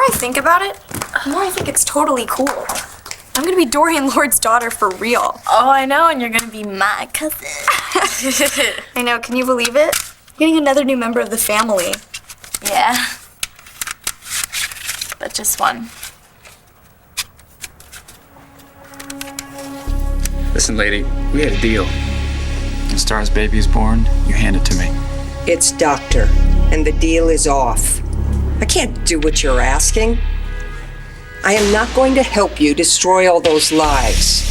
I think about it, the more I think it's totally cool. I'm gonna be Dorian Lord's daughter for real. Oh, I know, and you're gonna be my cousin. I know, can you believe it? Getting another new member of the family. Yeah. But just one. Listen, lady, we had a deal. When Star's baby is born, you hand it to me. It's doctor, and the deal is off. I can't do what you're asking. I am not going to help you destroy all those lives.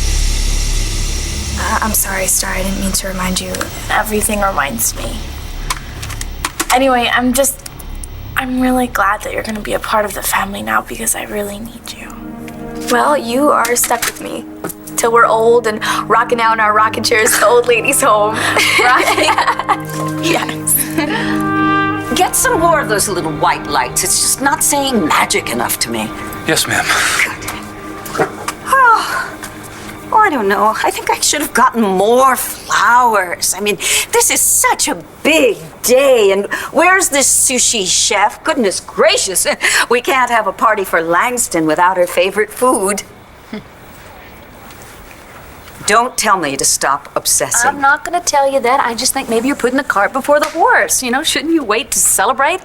I'm sorry, Star, I didn't mean to remind you. Everything reminds me. Anyway, I'm really glad that you're gonna be a part of the family now because I really need you. Well, you are stuck with me. Till we're old and rocking out in our rocking chairs to old ladies' home. Right? Yes. Get some more of those little white lights. It's just not saying magic enough to me. Yes, ma'am. Oh, I don't know. I think I should have gotten more flowers. I mean, this is such a big day. And where's this sushi chef? Goodness gracious. We can't have a party for Langston without her favorite food. Don't tell me to stop obsessing. I'm not going to tell you that. I just think maybe you're putting the cart before the horse. You know, shouldn't you wait to celebrate?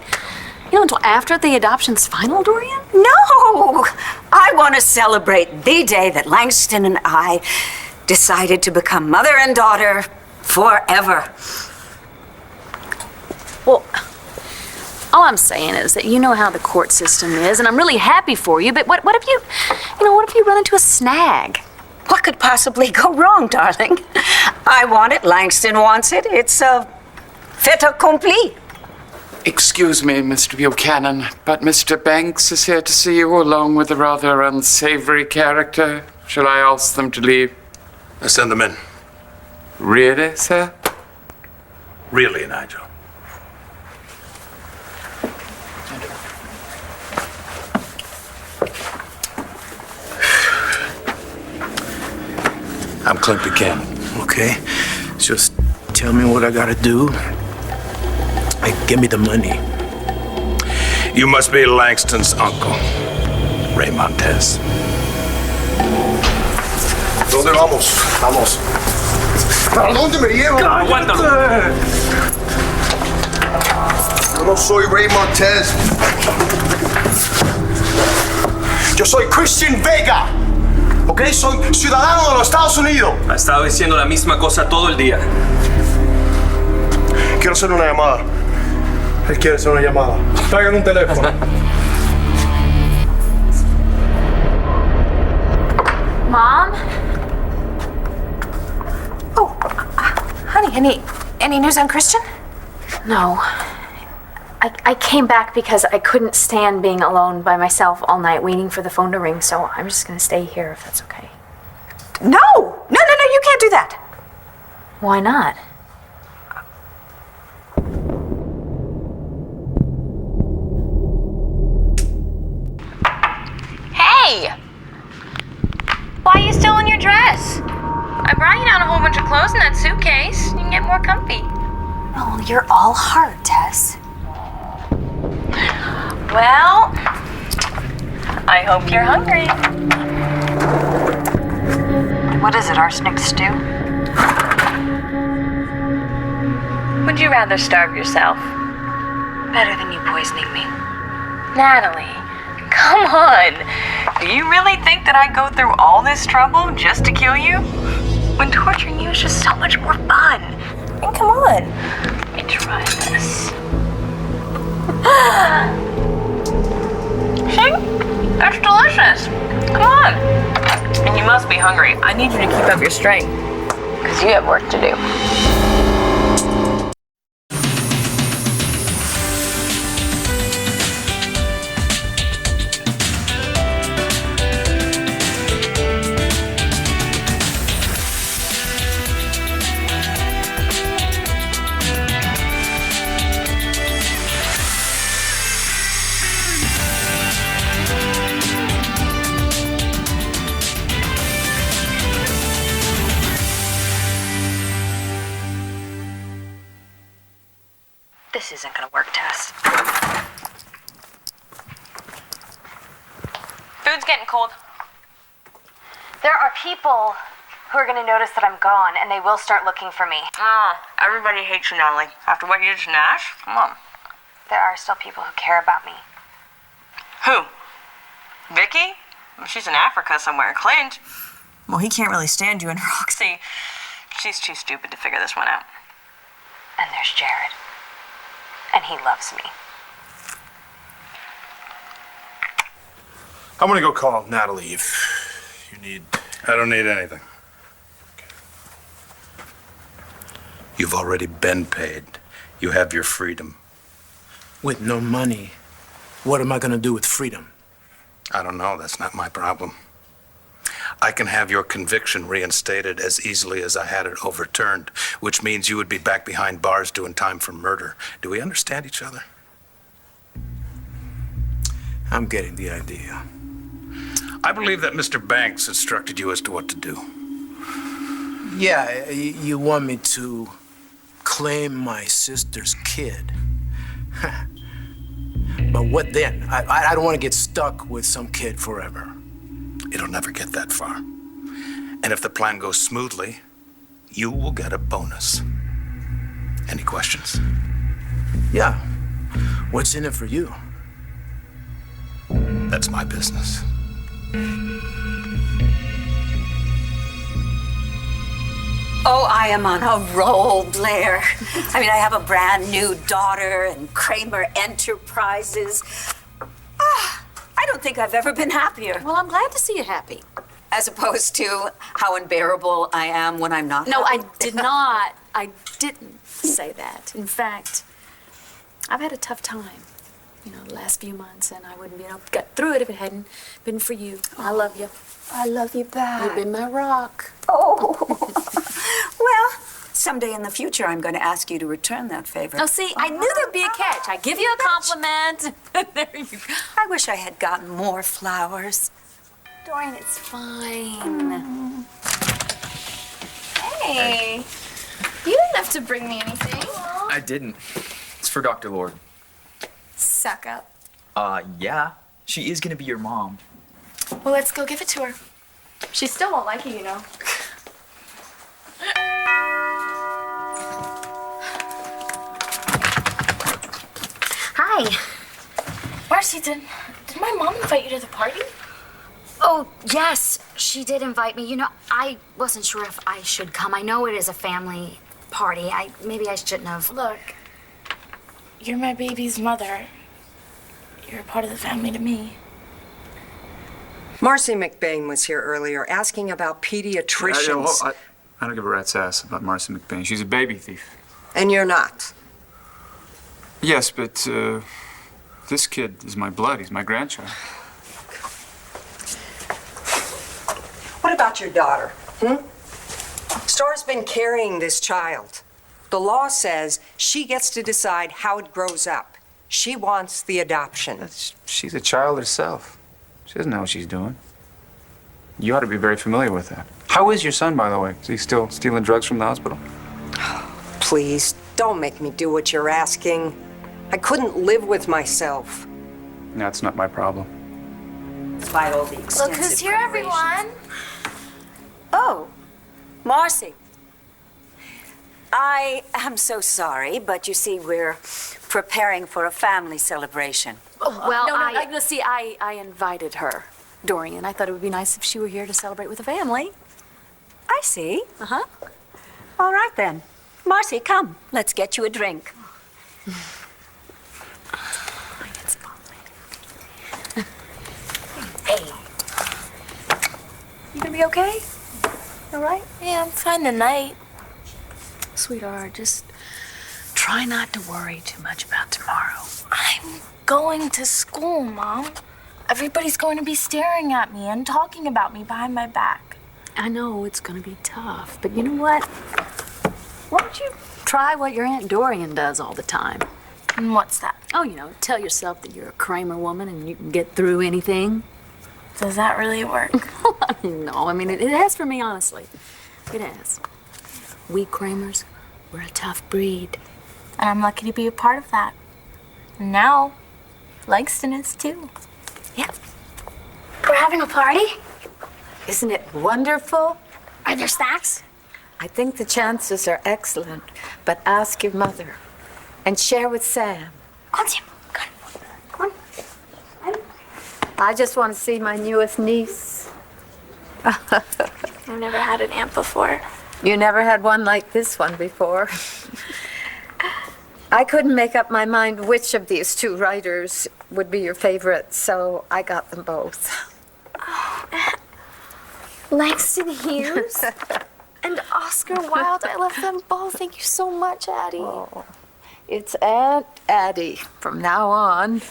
You know, until after the adoption's final, Dorian? No! I want to celebrate the day that Langston and I decided to become mother and daughter forever. Well, all I'm saying is that you know how the court system is, and I'm really happy for you, but what if you run into a snag? What could possibly go wrong, darling? I want it, Langston wants it. It's a fait accompli. Excuse me, Mr. Buchanan, but Mr. Banks is here to see you along with a rather unsavory character. Shall I ask them to leave? I send them in. Really, sir? Really, Nigel. I'm Clint Buchanan. Okay, just tell me what I gotta do. Like, give me the money. You must be Langston's uncle, Ray Montez. ¿Dónde vamos? Vamos. ¿Para dónde me llevan? ¡Aguántalo! Yo no soy Ray Montez. Yo soy Christian Vega. ¿Ok? Soy ciudadano de los Estados Unidos. Ha estado diciendo la misma cosa todo el día. Quiero hacer una llamada. Él quiere hacer una llamada. Traigan un teléfono. Mom? Oh, honey, any news on Christian? No. I came back because I couldn't stand being alone by myself all night waiting for the phone to ring, so I'm just gonna stay here if that's okay. No, you can't do that. Why not? Hey! Why are you still in your dress? I brought you down a whole bunch of clothes in that suitcase. You can get more comfy. Oh, you're all heart, Tess. Well, I hope you're hungry. What is it, arsenic stew? Would you rather starve yourself? Better than you poisoning me. Natalie, come on. Do you really think that I go through all this trouble just to kill you? When torturing you is just so much more fun. And come on, let me try this. See? That's delicious. Come on. And you must be hungry. I need you to keep up your strength, because you have work to do. Food's getting cold. There are people who are going to notice that I'm gone, and they will start looking for me. Everybody hates you, Natalie. After what you did to Nash? Come on. There are still people who care about me. Who? Vicky? Well, she's in Africa somewhere. Clint? Well, he can't really stand you. And Roxy, she's too stupid to figure this one out. And there's Jared. And he loves me. I'm gonna go call Natalie if you need... I don't need anything. You've already been paid. You have your freedom. With no money, what am I gonna do with freedom? I don't know. That's not my problem. I can have your conviction reinstated as easily as I had it overturned, which means you would be back behind bars doing time for murder. Do we understand each other? I'm getting the idea. I believe that Mr. Banks instructed you as to what to do. Yeah, you want me to claim my sister's kid. But what then? I don't want to get stuck with some kid forever. It'll never get that far. And if the plan goes smoothly, you will get a bonus. Any questions? Yeah. What's in it for you? That's my business. Oh, I am on a roll, Blair. I mean, I have a brand new daughter and Kramer Enterprises. I don't think I've ever been happier. Well, I'm glad to see you happy. As opposed to how unbearable I am when I'm not No, happy. I did not. I didn't say that. In fact, I've had a tough time, the last few months, and I wouldn't be able to get through it if it hadn't been for you. I love you. I love you back. You've been my rock. Oh. Well, someday in the future, I'm going to ask you to return that favor. Oh, see, I knew there'd be a catch. I give you a compliment. There you go. I wish I had gotten more flowers. Dorian, it's fine. Hey. You didn't have to bring me anything. I didn't. It's for Dr. Lord. Suck up. Yeah. She is gonna be your mom. Well, let's go give it to her. She still won't like it, Hi. Marcy, did my mom invite you to the party? Oh, yes, she did invite me. I wasn't sure if I should come. I know it is a family party. Maybe I shouldn't have. Look, you're my baby's mother. You're a part of the family to me. Marcy McBain was here earlier asking about pediatricians. I don't give a rat's ass about Marcy McBain. She's a baby thief. And you're not. Yes, but this kid is my blood. He's my grandchild. What about your daughter? Star's been carrying this child. The law says she gets to decide how it grows up. She wants the adoption. She's a child herself. She doesn't know what she's doing. You ought to be very familiar with that. How is your son, by the way? Is he still stealing drugs from the hospital? Please, don't make me do what you're asking. I couldn't live with myself. That's not my problem. Despite all the extensive Look who's here, everyone. Oh, Marcy. I am so sorry, but you see, we're preparing for a family celebration. Well, I invited her, Dorian. I thought it would be nice if she were here to celebrate with the family. I see. Uh-huh. All right, then. Marcy, come. Let's get you a drink. Hey. You gonna be okay? All right? Yeah, I'm fine tonight. Sweetheart, just try not to worry too much about tomorrow. I'm going to school, Mom. Everybody's going to be staring at me and talking about me behind my back. I know it's going to be tough, but you know what? Why don't you try what your Aunt Dorian does all the time? And what's that? Oh, tell yourself that you're a Kramer woman and you can get through anything. Does that really work? No, I mean, it has for me, honestly. It has. We Kramers, we're a tough breed. And I'm lucky to be a part of that. And now, Langston is too. Yeah. We're having a party? Isn't it wonderful? Are there snacks? I think the chances are excellent, but ask your mother and share with Sam. Come on, Sam. Come on. I just want to see my newest niece. I've never had an aunt before. You never had one like this one before. I couldn't make up my mind which of these two writers would be your favorite, so I got them both. Langston Hughes and Oscar Wilde. I love them both. Thank you so much, Addie. Oh, it's Aunt Addie from now on.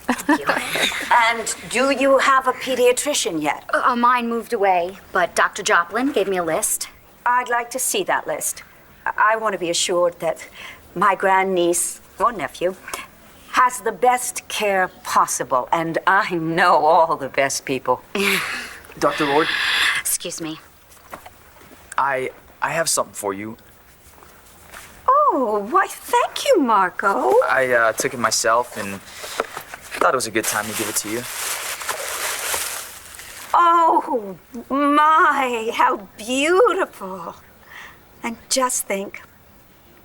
And do you have a pediatrician yet? Mine moved away, but Dr. Joplin gave me a list. I'd like to see that list. I want to be assured that my grandniece or nephew has the best care possible, and I know all the best people. Dr. Lord, Excuse me. I have something for you. Oh, why, thank you, Marco. I took it myself and thought it was a good time to give it to you. Oh, my, how beautiful. And just think,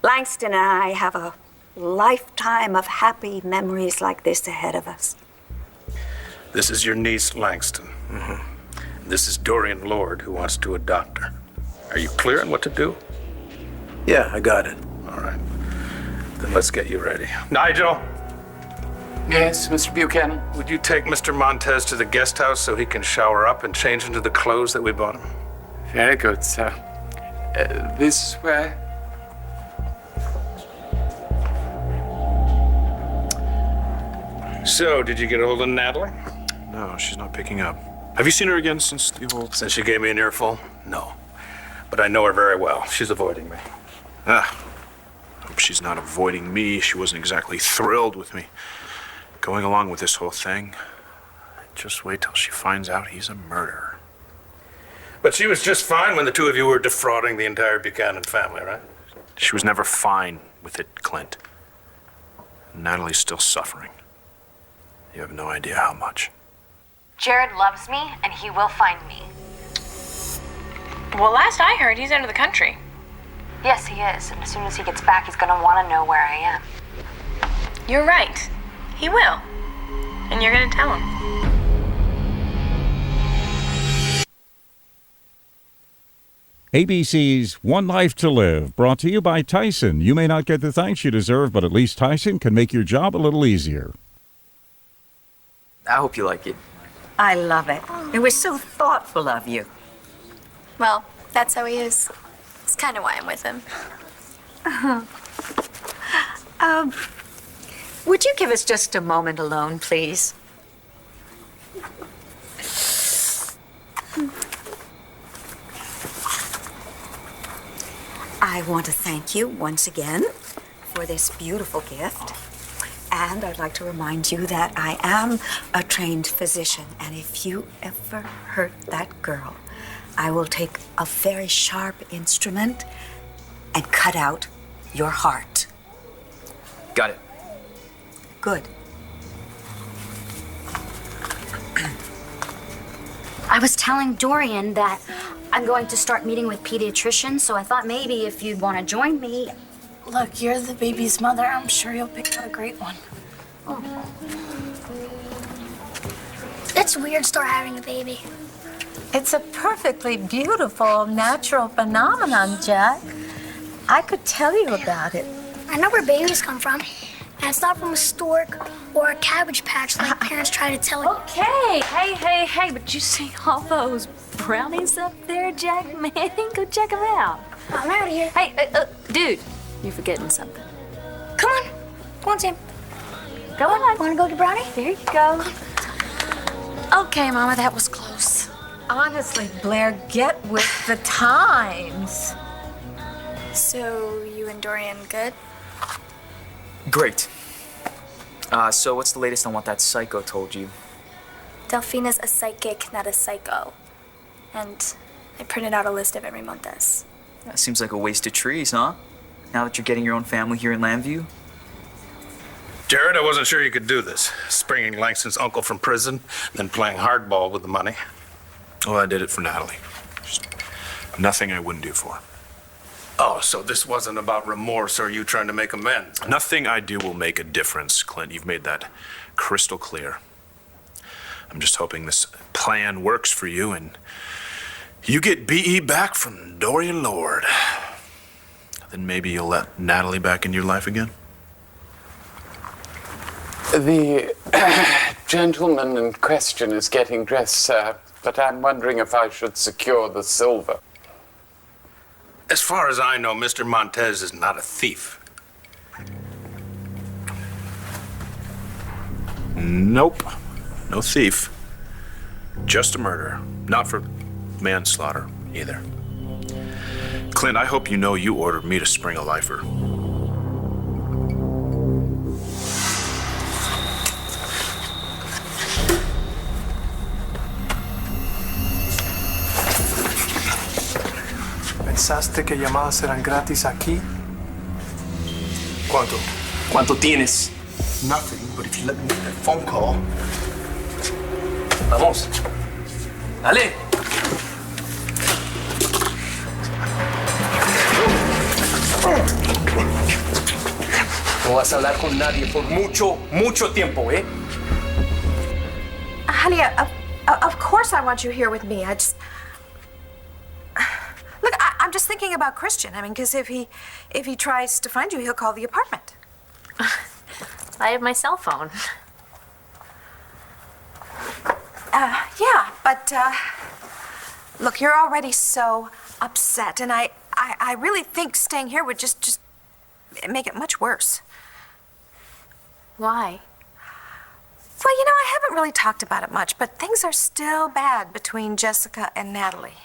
Langston and I have a lifetime of happy memories like this ahead of us. This is your niece, Langston. This is Dorian Lord, who wants to adopt her. Are you clear on what to do? Yeah, I got it. All right. Then let's get you ready. Nigel, Yes, Mr. Buchanan? would you take Mr. Montez to the guest house so he can shower up and change into the clothes that we bought him? Very good, sir. This way? So, did you get a hold of Natalie? No, she's not picking up. Have you seen her again since the whole... Since she gave me an earful? No. But I know her very well. She's avoiding me. Hope she's not avoiding me. She wasn't exactly thrilled with me going along with this whole thing. Just wait till she finds out he's a murderer. But she was just fine when the two of you were defrauding the entire Buchanan family, right? She was never fine with it, Clint. Natalie's still suffering. You have no idea how much. Jared loves me, and he will find me. Well, last I heard, he's out of the country. Yes, he is, and as soon as he gets back, he's gonna want to know where I am. You're right. He will. And you're gonna tell him. ABC's One Life to Live, brought to you by Tyson. You may not get the thanks you deserve, but at least Tyson can make your job a little easier. I hope you like it. I love it. It was so thoughtful of you. Well, that's how he is. It's kind of why I'm with him. Would you give us just a moment alone, please? I want to thank you once again for this beautiful gift. And I'd like to remind you that I am a trained physician, and if you ever hurt that girl, I will take a very sharp instrument and cut out your heart. Got it. Good. I was telling Dorian that I'm going to start meeting with pediatricians, so I thought maybe if you'd want to join me. Look, you're the baby's mother. I'm sure you'll pick out a great one. It's weird start having a baby. It's a perfectly beautiful natural phenomenon, Jack. I could tell you about it. I know where babies come from. And it's not from a stork or a cabbage patch like parents try to tell you. Okay, hey, but you see all those brownies up there, Jack? Man, go check them out. I'm out of here. Hey, dude, you're forgetting something. Come on. Come on, Sam. Go on. Want to go to Brownie? There you go. Okay, Mama, that was close. Honestly, Blair, get with the times. So, you and Dorian good? Great. So what's the latest on what that psycho told you? Delphina's a psychic, not a psycho. And I printed out a list of every Montez. That seems like a waste of trees, huh? Now that you're getting your own family here in Lambview? Jared, I wasn't sure you could do this. Springing Langston's uncle from prison, then playing hardball with the money. Well, I did it for Natalie. Just nothing I wouldn't do for her. Oh, so this wasn't about remorse or you trying to make amends? Nothing I do will make a difference, Clint. You've made that crystal clear. I'm just hoping this plan works for you and you get B.E. back from Dorian Lord. Then maybe you'll let Natalie back into your life again? The gentleman in question is getting dressed, sir, but I'm wondering if I should secure the silver. As far as I know, Mr. Montez is not a thief. Nope. No thief. Just a murderer. Not for manslaughter, either. Clint, I hope you know you ordered me to spring a lifer. ¿Pensaste que llamadas eran gratis aquí? ¿Cuánto? ¿Cuánto tienes? Nothing, but if you let me make that phone call. Vamos. Dale. No vas a hablar con nadie por mucho, mucho tiempo, ¿eh? Honey, of course I want you here with me. Look, I'm just thinking about Christian. I mean, because if he tries to find you, he'll call the apartment. I have my cell phone. Yeah, but look, you're already so upset, and I really think staying here would just make it much worse. Why? Well, you know, I haven't really talked about it much, but things are still bad between Jessica and Natalie.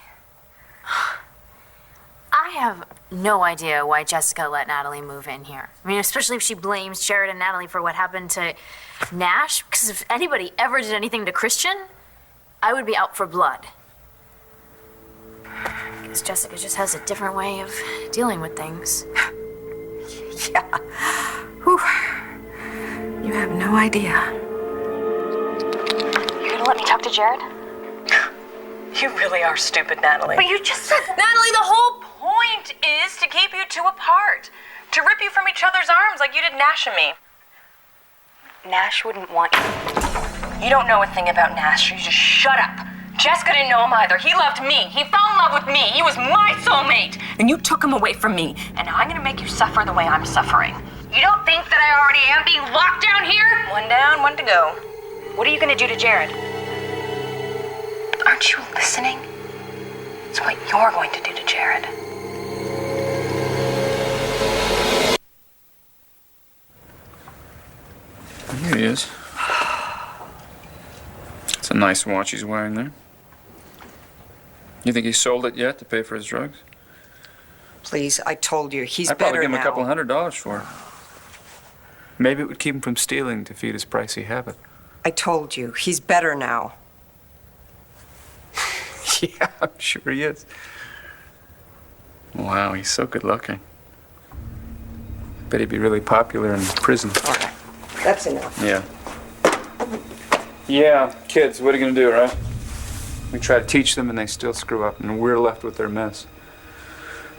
I have no idea why Jessica let Natalie move in here. I mean, especially if she blames Jared and Natalie for what happened to Nash. Because if anybody ever did anything to Christian, I would be out for blood. Because Jessica just has a different way of dealing with things. Yeah. Whew. You have no idea. You're gonna let me talk to Jared? You really are stupid, Natalie. But you just said... Natalie, the whole point is to keep you two apart. To rip you from each other's arms like you did Nash and me. Nash wouldn't want you. You don't know a thing about Nash, you just shut up. Jessica didn't know him either. He loved me. He fell in love with me. He was my soulmate. And you took him away from me. And now I'm gonna make you suffer the way I'm suffering. You don't think that I already am being locked down here? One down, one to go. What are you gonna do to Jared? Aren't you listening? It's what you're going to do to Jared. Here he is. It's a nice watch he's wearing there. You think he sold it yet to pay for his drugs? Please, I told you, he's I'd probably better give him now. a couple $100 for it. Maybe it would keep him from stealing to feed his pricey habit. I told you, he's better now. Yeah, I'm sure he is. Wow, he's so good looking. Bet he'd be really popular in prison. All right, that's enough. Yeah. Yeah, kids, what are you gonna do, right? We try to teach them and they still screw up and we're left with their mess.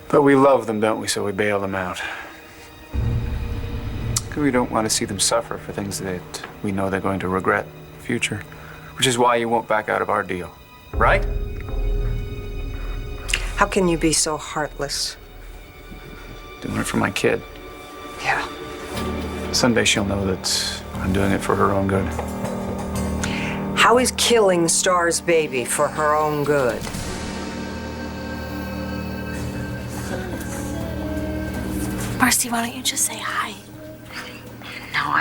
But we love them, don't we, so we bail them out. 'Cause we don't want to see them suffer for things that we know they're going to regret in the future. Which is why you won't back out of our deal, right? How can you be so heartless? Doing it for my kid. Yeah. Someday she'll know that I'm doing it for her own good. How is killing Star's baby for her own good? Marcy, why don't you just say hi? No,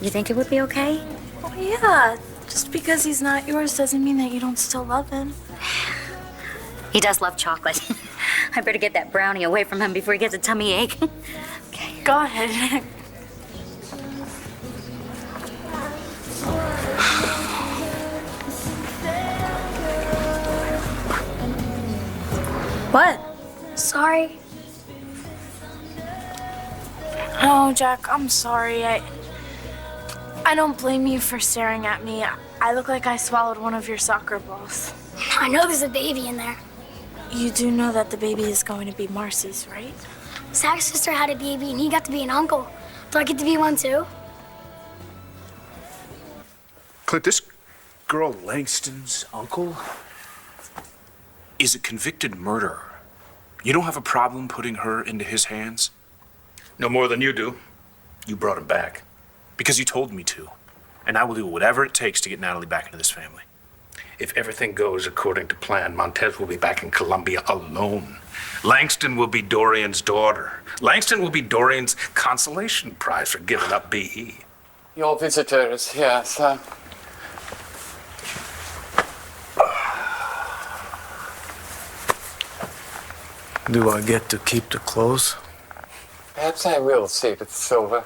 you think it would be okay? Well, yeah. Just because he's not yours doesn't mean that you don't still love him. He does love chocolate. I better get that brownie away from him before he gets a tummy ache. Okay, go ahead. What? Sorry. Oh, Jack, I'm sorry. I don't blame you for staring at me. I look like I swallowed one of your soccer balls. I know there's a baby in there. You do know that the baby is going to be Marcy's, right? Zach's sister had a baby and he got to be an uncle. Do I get to be one too? Clint, this girl Langston's uncle is a convicted murderer. You don't have a problem putting her into his hands? No more than you do. You brought him back. Because you told me to. And I will do whatever it takes to get Natalie back into this family. If everything goes according to plan, Montez will be back in Colombia alone. Langston will be Dorian's daughter. Langston will be Dorian's consolation prize for giving up B.E. Your visitors, yes. Do I get to keep the clothes? Perhaps I will save it, Silver.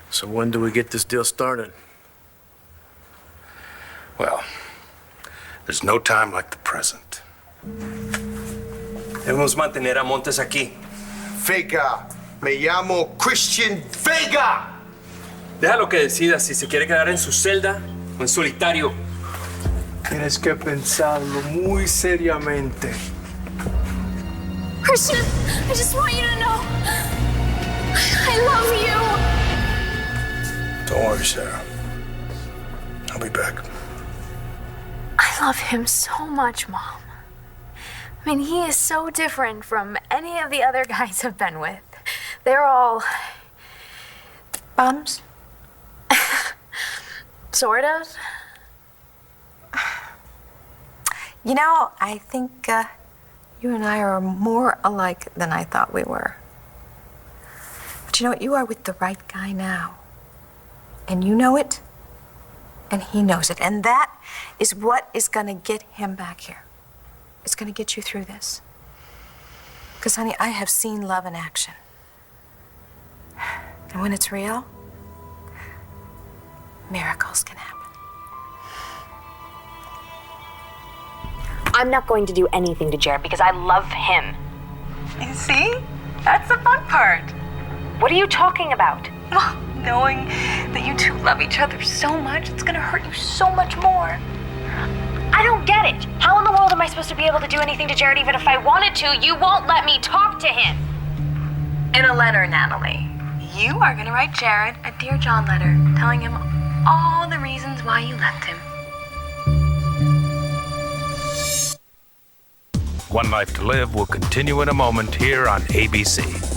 So when do we get this deal started? Well, there's no time like the present. Debemos mantener a Montes aquí. Vega. Me llamo Christian Vega. Déjalo que decida si se quiere quedar en su celda o en solitario. Tienes que pensarlo muy seriamente. Christian, I just want you to know I love you. Don't worry, Sarah. I'll be back. I love him so much, Mom. I mean, he is so different from any of the other guys I've been with. They're all... Bums? Sort of. You know, I think you and I are more alike than I thought we were. But you know what? You are with the right guy now. And you know it, and he knows it. And that is what is going to get him back here. It's going to get you through this. Because, honey, I have seen love in action. And when it's real, miracles can happen. I'm not going to do anything to Jared because I love him. You see? That's the fun part. What are you talking about? Well, knowing that you two love each other so much, it's gonna hurt you so much more. I don't get it. How in the world am I supposed to be able to do anything to Jared even if I wanted to? You won't let me talk to him. In a letter, Natalie, you are gonna write Jared a Dear John letter telling him all the reasons why you left him. One Life to Live will continue in a moment here on ABC.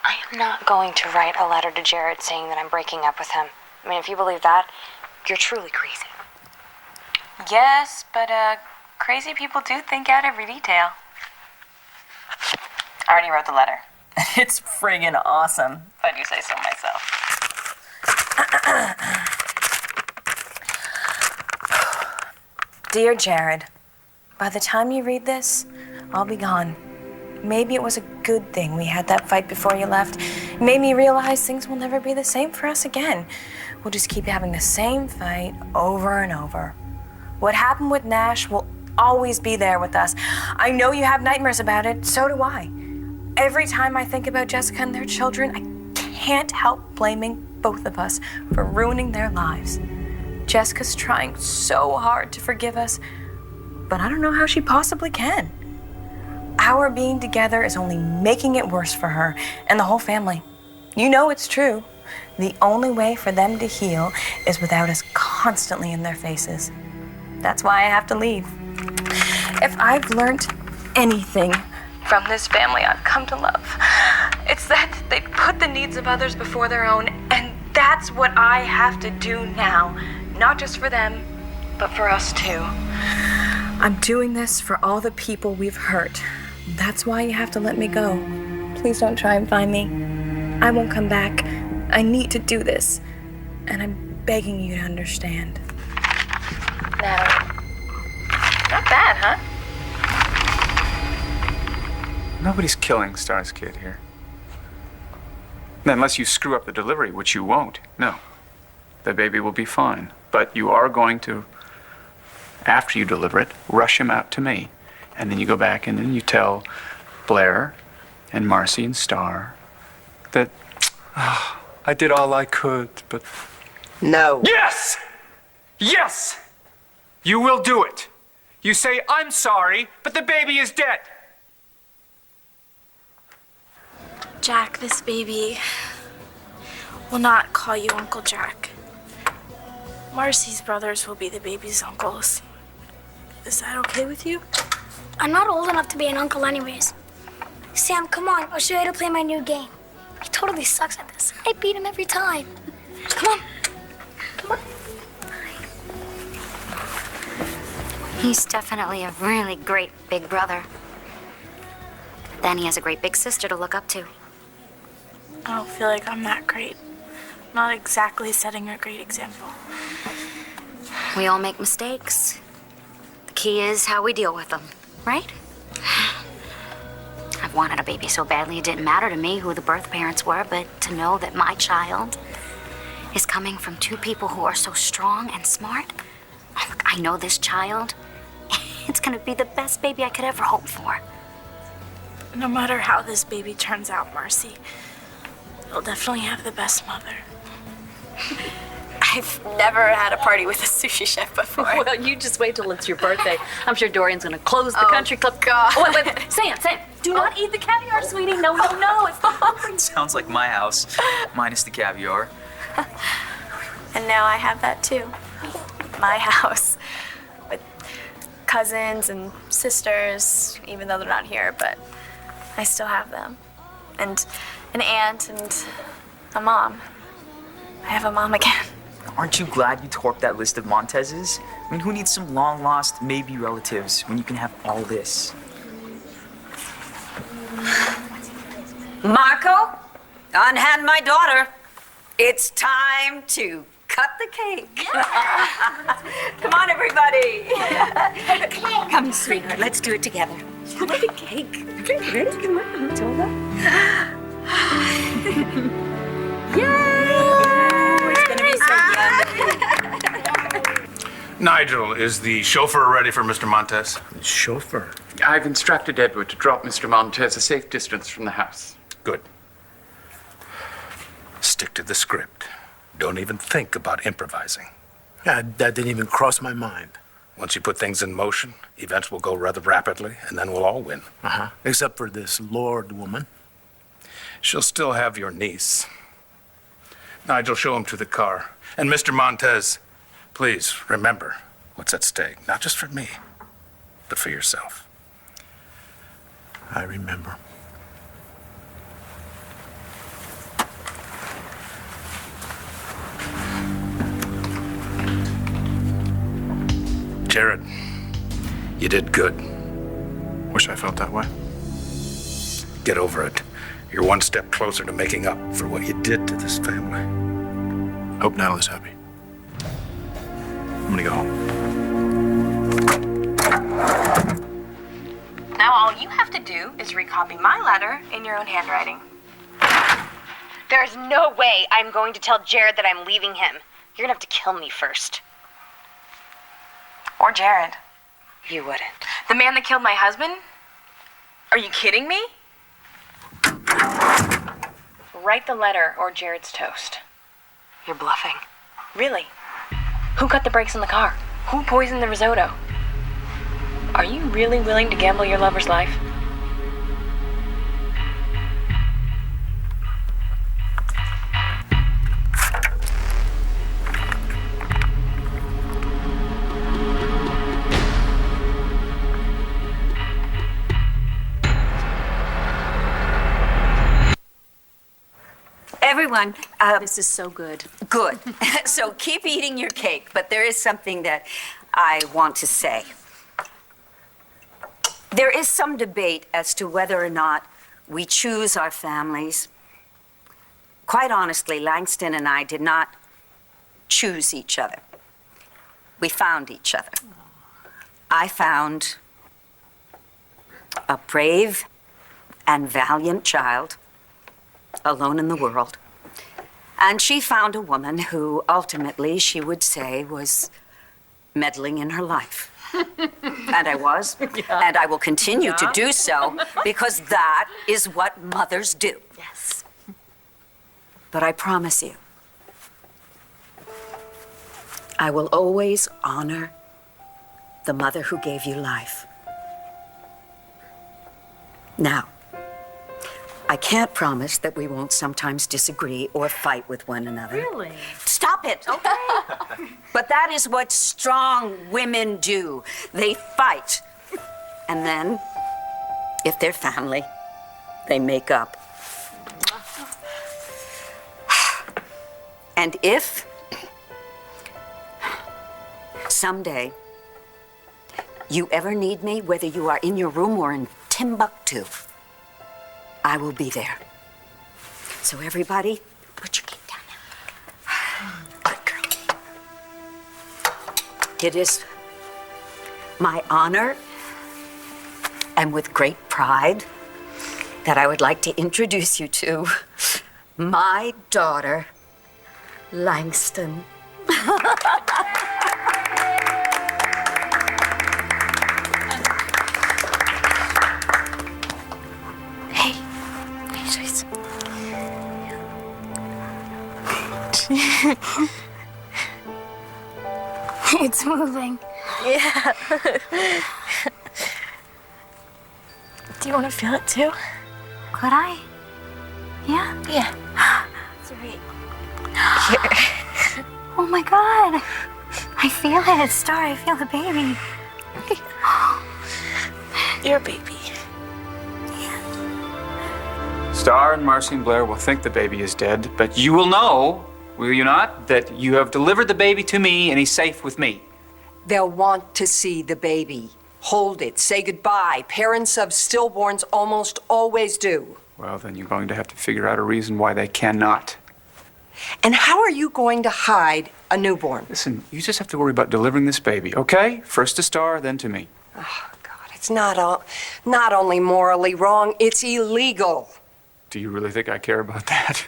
I am not going to write a letter to Jared saying that I'm breaking up with him. I mean, if you believe that, you're truly crazy. Yes, but crazy people do think out every detail. I already wrote the letter. It's friggin' awesome, if I do say so myself. Dear Jared, by the time you read this, I'll be gone. Maybe it was a good thing we had that fight before you left. It made me realize things will never be the same for us again. We'll just keep having the same fight over and over. What happened with Nash will always be there with us. I know you have nightmares about it, so do I. Every time I think about Jessica and their children, I can't help blaming both of us for ruining their lives. Jessica's trying so hard to forgive us, but I don't know how she possibly can. Our being together is only making it worse for her and the whole family. You know it's true. The only way for them to heal is without us constantly in their faces. That's why I have to leave. If I've learned anything From this family I've come to love, it's that they put the needs of others before their own, and that's what I have to do now. Not just for them, but for us too. I'm doing this for all the people we've hurt. That's why you have to let me go. Please don't try and find me. I won't come back. I need to do this, and I'm begging you to understand. Natalie. Not bad, huh? Nobody's killing Star's kid here. Unless you screw up the delivery, which you won't. No. The baby will be fine. But you are going to, after you deliver it, rush him out to me. And then you go back and then you tell Blair and Marcy and Star that I did all I could, but... No. Yes! Yes! You will do it. You say, I'm sorry, but the baby is dead. Jack, this baby will not call you Uncle Jack. Marcy's brothers will be the baby's uncles. Is that okay with you? I'm not old enough to be an uncle anyways. Sam, come on. I'll show you how to play my new game. He totally sucks at this. I beat him every time. Come on. Come on. He's definitely a really great big brother. Then he has a great big sister to look up to. I don't feel like I'm that great. Not exactly setting a great example. We all make mistakes. The key is how we deal with them, right? I've wanted a baby so badly it didn't matter to me who the birth parents were, but to know that my child is coming from two people who are so strong and smart. Oh, look, I know this child. It's gonna be the best baby I could ever hope for. No matter how this baby turns out, Marcy, you'll definitely have the best mother. I've never had a party with a sushi chef before. Well, you just wait till it's your birthday. I'm sure Dorian's gonna close the country club. God. Oh, wait. Sam, do not eat the caviar, sweetie. No, it's not. Sounds like my house, minus the caviar. And now I have that too. My house. With cousins and sisters, even though they're not here, but I still have them. And an aunt and a mom. I have a mom again. Aren't you glad you tore up that list of Montez's? I mean, who needs some long-lost, maybe relatives when you can have all this? Marco, unhand my daughter. It's time to cut the cake. Come on, everybody. Come, sweetheart, let's do it together. Cut the cake. Ready? Come on, Matilda. Yay! It's gonna be so yummy. Nigel, is the chauffeur ready for Mr. Montez? Chauffeur? I've instructed Edward to drop Mr. Montez a safe distance from the house. Good. Stick to the script. Don't even think about improvising. Yeah, that didn't even cross my mind. Once you put things in motion, events will go rather rapidly, and then we'll all win. Uh-huh. Except for this Lord woman. She'll still have your niece. Nigel, show him to the car. And Mr. Montez, please remember what's at stake. Not just for me, but for yourself. I remember. Jared, you did good. Wish I felt that way. Get over it. You're one step closer to making up for what you did to this family. Hope Natalie's happy. I'm gonna go home. Now all you have to do is recopy my letter in your own handwriting. There's no way I'm going to tell Jared that I'm leaving him. You're gonna have to kill me first. Or Jared. You wouldn't. The man that killed my husband? Are you kidding me? Write the letter or Jared's toast. You're bluffing. Really? Who cut the brakes on the car? Who poisoned the risotto? Are you really willing to gamble your lover's life? Everyone, this is so good. Good. So keep eating your cake, but there is something that I want to say. There is some debate as to whether or not we choose our families. Quite honestly, Langston and I did not choose each other. We found each other. I found a brave and valiant child alone in the world. And she found a woman who ultimately, she would say, was meddling in her life. And I was. And I will continue to do so because that is what mothers do. Yes. But I promise you, I will always honor the mother who gave you life. Now, I can't promise that we won't sometimes disagree or fight with one another. Really? Stop it! Okay. But that is what strong women do. They fight. And then, if they're family, they make up. And if someday you ever need me, whether you are in your room or in Timbuktu, I will be there. So everybody, put your feet down now. Good girl. It is my honor and with great pride that I would like to introduce you to my daughter, Langston. Hey, Joyce. It's moving. Yeah. Do you want to feel it too? Could I? Yeah? Yeah. Sweet. Oh my God. I feel it. Star, I feel the baby. Your baby. Star and Marcy and Blair will think the baby is dead, but you will know, will you not, that you have delivered the baby to me and he's safe with me. They'll want to see the baby. Hold it, say goodbye. Parents of stillborns almost always do. Well, then you're going to have to figure out a reason why they cannot. And how are you going to hide a newborn? Listen, you just have to worry about delivering this baby, okay? First to Star, then to me. Oh, God, it's not only morally wrong, it's illegal. Do you really think I care about that?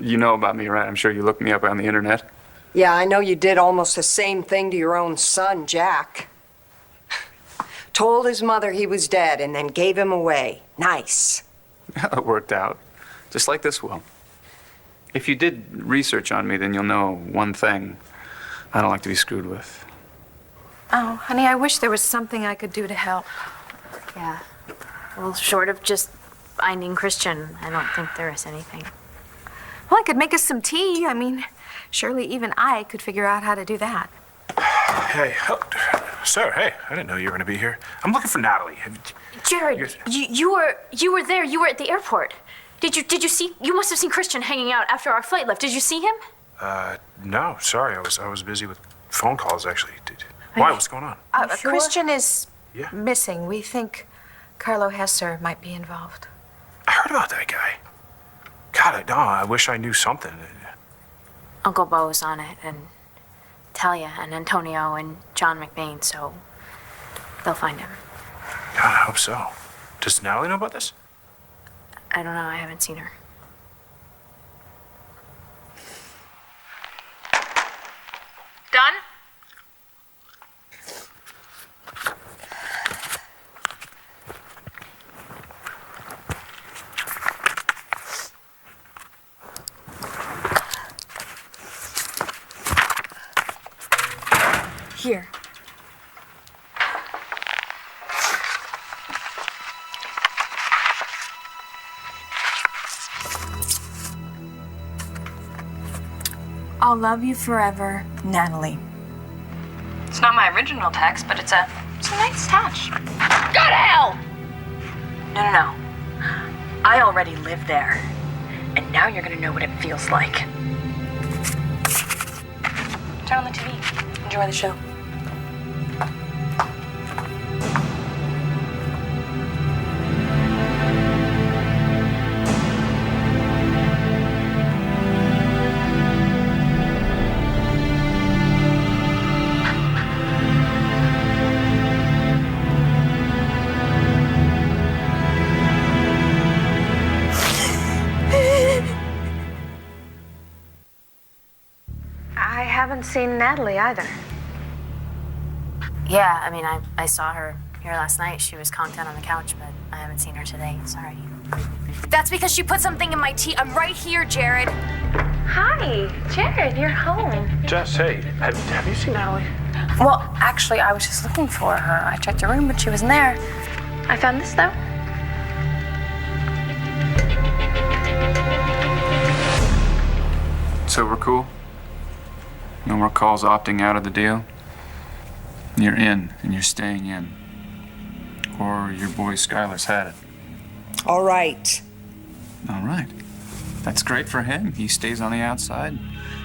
You know about me, right? I'm sure you looked me up on the internet. Yeah, I know you did almost the same thing to your own son, Jack. Told his mother he was dead and then gave him away. Nice. It worked out. Just like this will. If you did research on me, then you'll know one thing. I don't like to be screwed with. Oh, honey, I wish there was something I could do to help. Yeah. Well, short of just finding Christian, I don't think there is anything. Well, I could make us some tea. I mean, surely even I could figure out how to do that. Hey, sir, hey, I didn't know you were going to be here. I'm looking for Natalie. Jared, you were there. You were at the airport. Did you see? You must have seen Christian hanging out after our flight left. Did you see him? No, sorry. I was busy with phone calls, actually. Why? What's going on? Sure? Christian is Yeah. missing. We think Carlo Hesser might be involved. I heard about that guy. God, I wish I knew something. Uncle Bo's on it, and Talia and Antonio and John McBain, so they'll find him. God, I hope so. Does Natalie know about this? I don't know. I haven't seen her. Done? Here. I'll love you forever, Natalie. It's not my original text, but it's a nice touch. Go to hell! No. I already live there. And now you're gonna know what it feels like. Turn on the TV. Enjoy the show. I haven't seen Natalie either. Yeah, I mean, I saw her here last night. She was conked out on the couch, but I haven't seen her today. Sorry. That's because she put something in my tea. I'm right here, Jared. Hi, Jared, you're home. Jess, hey, have you seen Natalie? Well, actually, I was just looking for her. I checked her room, but she wasn't there. I found this, though. So we're cool? No more calls opting out of the deal? You're in, and you're staying in. Or your boy Skylar's had it. All right. All right. That's great for him. He stays on the outside.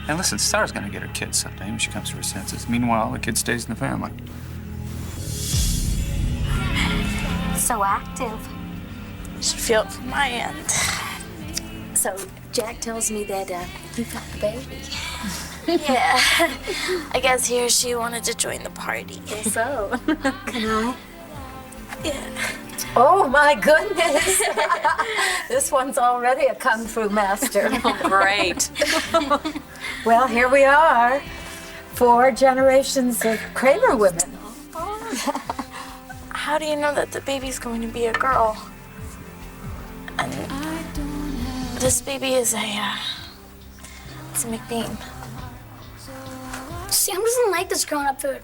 And listen, Star's gonna get her kid someday when she comes to her senses. Meanwhile, the kid stays in the family. So active. Should feel it from my end. So, Jack tells me that he got the baby. Yeah. I guess he or she wanted to join the party. So, Can I? yeah. Oh my goodness! This one's already a kung fu master. Great. Well, here we are. 4 generations of Kramer women. How do you know that the baby's going to be a girl? And this baby is it's a McBean. Sam doesn't like this grown-up food.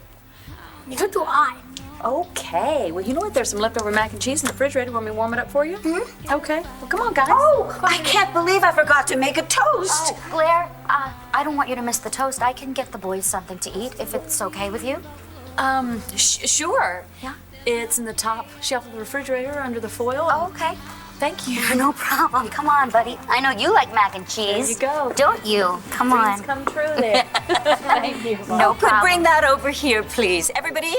Neither do I. Okay. Well, you know what? There's some leftover mac and cheese in the refrigerator. Want me to warm it up for you? Mm-hmm. Okay. Well, come on, guys. Oh, I can't believe I forgot to make a toast. Oh, Blair, I don't want you to miss the toast. I can get the boys something to eat if it's okay with you. Sure. Yeah. It's in the top shelf of the refrigerator under the foil. Oh, okay. Thank you. No problem. Come on, buddy. I know you like mac and cheese. There you go. Don't you? Come on. Dreams come true there. Thank you. No, could bring that over here, please. Everybody,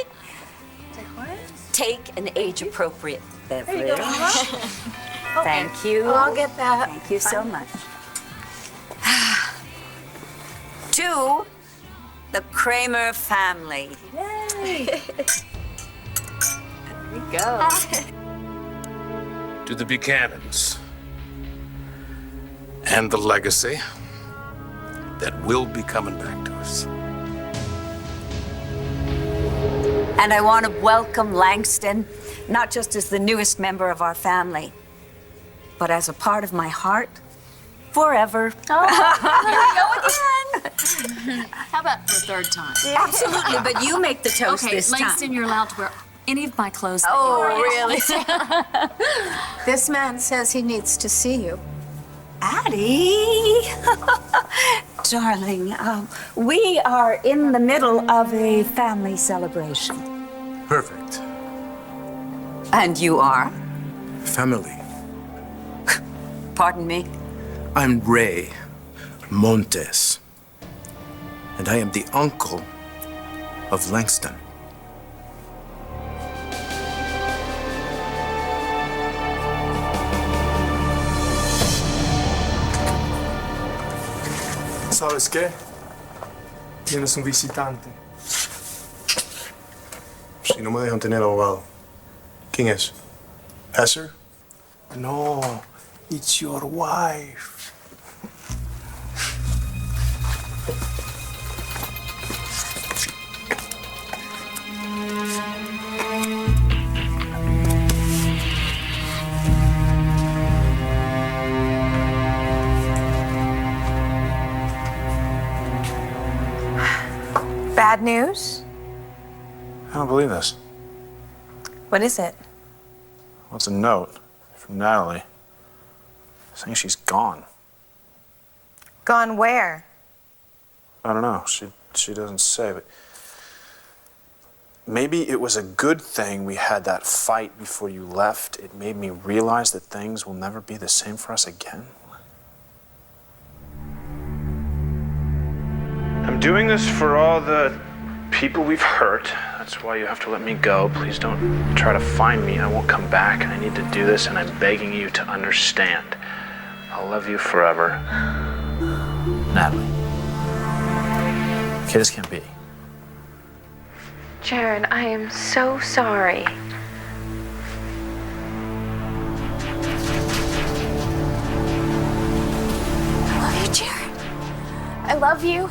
take an age-appropriate beverage. There you go, Mama. Thank you. Oh, I'll get that. Thank you so much. To the Kramer family. Yay. There we go. To the Buchanans. And the legacy that will be coming back to us. And I want to welcome Langston, not just as the newest member of our family, but as a part of my heart forever. Oh, here we go again. How about for a third time? Absolutely, but you make the toast Okay, this Langston, time. you're allowed to wear any of my clothes. That Oh, you want. really? This man says he needs to see you. Addie, darling, we are in the middle of a family celebration. Perfect. And you are? Family. Pardon me? I'm Ray Montes. And I am the uncle of Langston. ¿Sabes qué? Tienes un visitante. Si no me dejan tener abogado. ¿Quién es? Esser? No, it's your wife. Bad news? I don't believe this. What is it? Well, it's a note from Natalie saying she's gone. Gone where? I don't know. She doesn't say, but maybe it was a good thing we had that fight before you left. It made me realize that things will never be the same for us again. I'm doing this for all the people we've hurt. That's why you have to let me go. Please don't try to find me. I won't come back. I need to do this, and I'm begging you to understand. I'll love you forever. Natalie. Okay, this can't be. Jared, I am so sorry. I love you, Jared. I love you.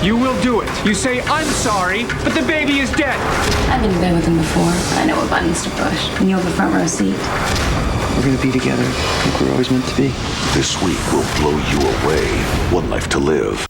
You will do it. You say, I'm sorry, but the baby is dead. I've been in bed with him before. I know what buttons to push. And you'll have a front row seat. We're gonna be together like we're always meant to be. This week will blow you away. One Life to Live.